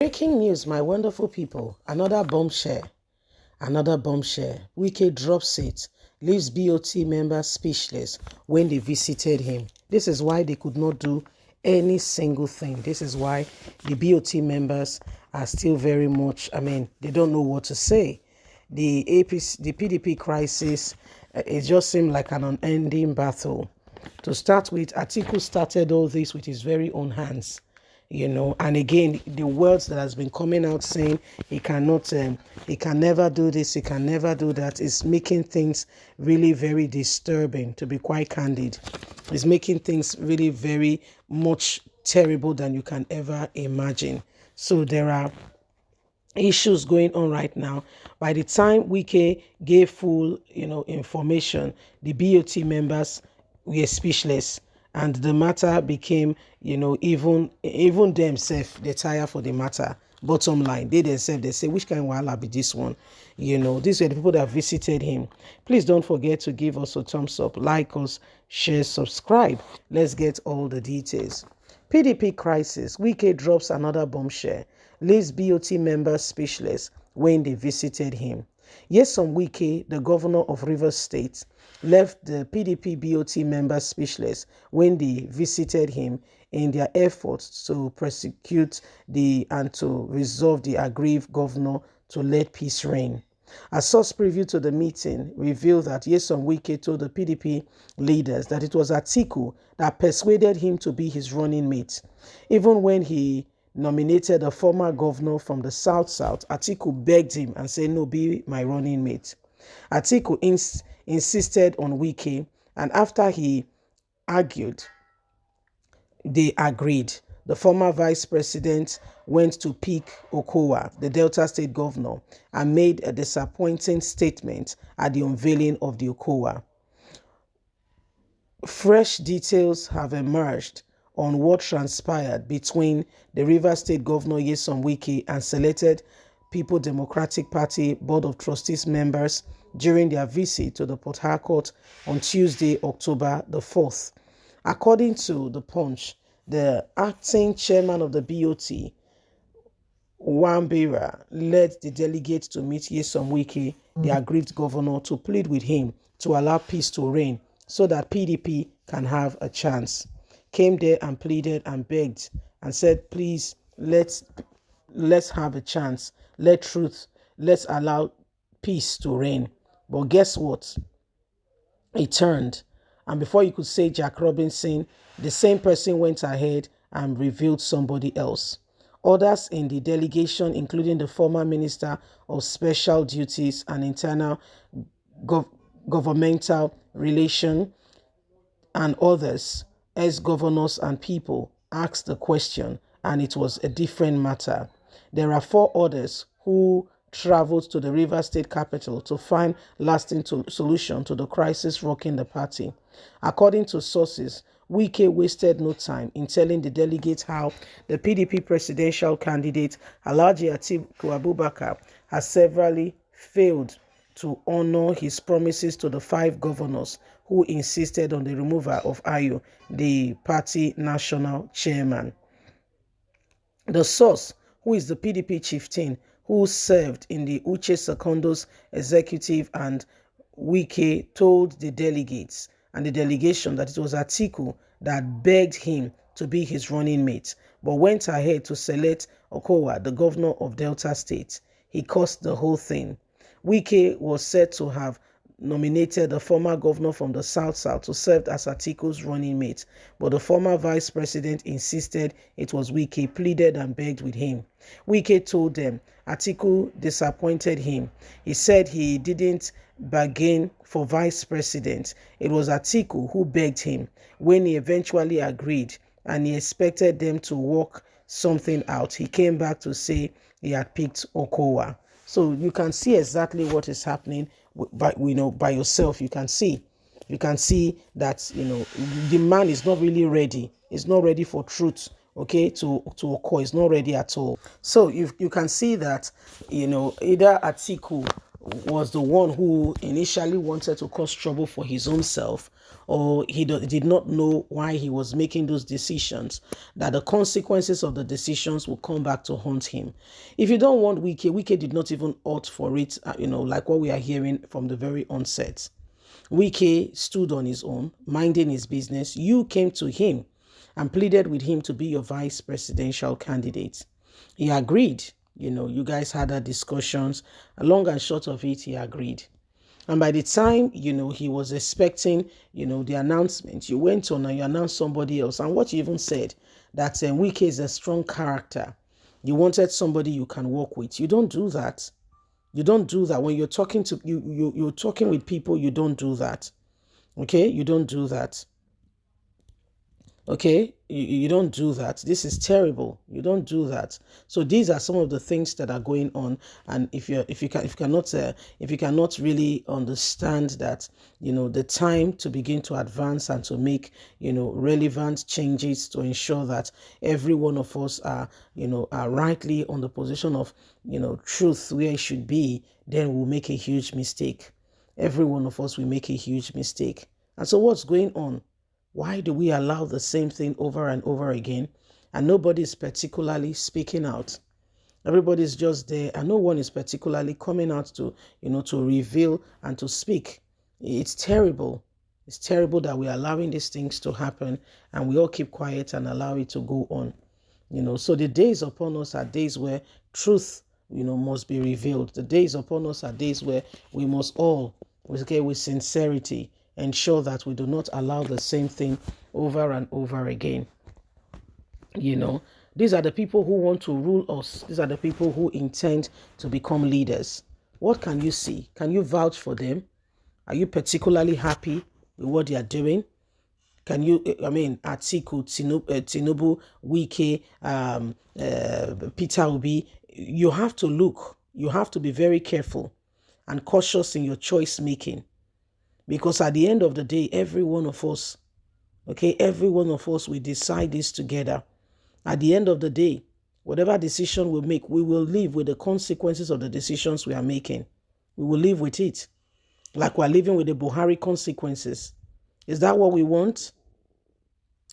Breaking news, my wonderful people. Another bombshell. WIKE drops it, leaves BoT members speechless when they visited him. This is why they could not do any single thing. This is why the BoT members are still very much, they don't know what to say. The PDP crisis, it just seemed like an unending battle. To start with, Atiku started all this with his very own hands. And again, the words that has been coming out saying he cannot, he can never do this, he can never do that, is making things really very disturbing, to be quite candid. It's making things really very much terrible than you can ever imagine. So there are issues going on right now. By the time WIKE gave full, information, the BoT members were speechless. And the matter became, even themselves, they tire for the matter. Bottom line, they themselves, they say, which kind of wahala be this one? These were the people that visited him. Please don't forget to give us a thumbs up, like us, share, subscribe. Let's get all the details. PDP crisis, WIKE drops another bombshell, leaves BoT members speechless when they visited him. Nyesom Wike, the governor of Rivers State, left the PDP BoT members speechless when they visited him in their efforts to prosecute and to resolve the aggrieved governor to let peace reign. A source preview to the meeting revealed that Nyesom Wike told the PDP leaders that it was Atiku that persuaded him to be his running mate. Even when he nominated a former governor from the South, Atiku begged him and said, no, be my running mate. Atiku insisted on WIKE, and after he argued, they agreed. The former vice president went to pick Okowa, the Delta State governor, and made a disappointing statement at the unveiling of the Okowa. Fresh details have emerged on what transpired between the Rivers State Governor Nyesom Wike and selected People Democratic Party Board of Trustees members during their visit to the Port Harcourt on Tuesday, October the 4th. According to The Punch, the acting chairman of the BoT, Wambira, led the delegates to meet Nyesom Wike, the aggrieved governor, to plead with him to allow peace to reign so that PDP can have a chance. Came there and pleaded and begged and said, please, let's have a chance. Let's allow peace to reign. But guess what? It turned. And before you could say Jack Robinson, the same person went ahead and revealed somebody else. Others in the delegation, including the former Minister of Special Duties and Internal Governmental Relation and others, as governors and people, asked the question, and it was a different matter. There are 4 others who traveled to the Rivers State capital to find lasting solution to the crisis rocking the party. According to sources, WIKE wasted no time in telling the delegates how the PDP presidential candidate Alhaji Atiku Abubakar has severally failed to honor his promises to the 5 governors who insisted on the removal of Ayo, the party national chairman. The source, who is the PDP chieftain who served in the Uche Secondo's executive and WIKE, told the delegates and the delegation that it was Atiku that begged him to be his running mate, but went ahead to select Okowa, the governor of Delta State. He caused the whole thing. WIKE was said to have nominated the former governor from the South to serve as Atiku's running mate, but the former vice president insisted it was WIKE, pleaded and begged with him. WIKE told them Atiku disappointed him. He said he didn't bargain for vice president. It was Atiku who begged him. When he eventually agreed and he expected them to work something out, he came back to say he had picked Okowa. So you can see exactly what is happening by yourself. You can see that the man is not really ready. He's not ready for truth, okay, to occur. He's not ready at all. So you can see that either Atiku was the one who initially wanted to cause trouble for his own self, or he did not know why he was making those decisions, that the consequences of the decisions will come back to haunt him. If you don't want WIKE, WIKE did not even opt for it, like what we are hearing from the very onset. WIKE stood on his own, minding his business. You came to him and pleaded with him to be your vice presidential candidate. He agreed. You guys had that discussions. Long and short of it, he agreed. And by the time, he was expecting, the announcement, you went on and you announced somebody else. And what you even said, that WIKE is a strong character. You wanted somebody you can work with. You don't do that. You don't do that. When you're talking to, you're talking with people, you don't do that. Okay? You don't do that. Okay, you don't do that. This is terrible. You don't do that. So these are some of the things that are going on. And if you cannot really understand that, the time to begin to advance and to make, relevant changes to ensure that every one of us are rightly on the position of, truth where it should be, then we'll make a huge mistake. Every one of us will make a huge mistake. And so what's going on? Why do we allow the same thing over and over again? And nobody is particularly speaking out. Everybody's just there and no one is particularly coming out to, to reveal and to speak. It's terrible. It's terrible that we're allowing these things to happen and we all keep quiet and allow it to go on. So the days upon us are days where truth, must be revealed. The days upon us are days where we must all, with sincerity, ensure that we do not allow the same thing over and over again. These are the people who want to rule us. These are the people who intend to become leaders. What can you see? Can you vouch for them? Are you particularly happy with what they are doing? Can you, Atiku, Tinubu, WIKE, Peter Obi, you have to look. You have to be very careful and cautious in your choice making. Because at the end of the day, every one of us, every one of us will decide this together. At the end of the day, whatever decision we make, we will live with the consequences of the decisions we are making. We will live with it. Like we're living with the Buhari consequences. Is that what we want?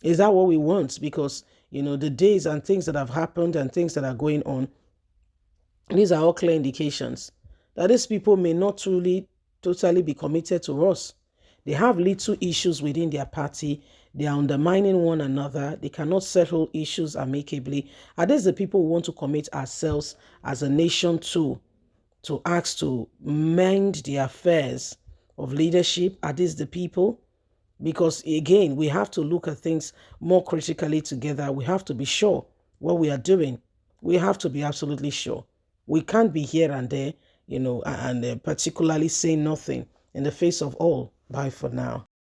Is that what we want? Because, the days and things that have happened and things that are going on, these are all clear indications that these people may not truly totally be committed to us. They have little issues within their party. They are undermining one another. They cannot settle issues amicably. Are these the people who want to commit ourselves as a nation to ask to mend the affairs of leadership? Are these the people? Because again, we have to look at things more critically together. We have to be sure what we are doing. We have to be absolutely sure. We can't be here and there, and particularly say nothing in the face of all. Bye for now.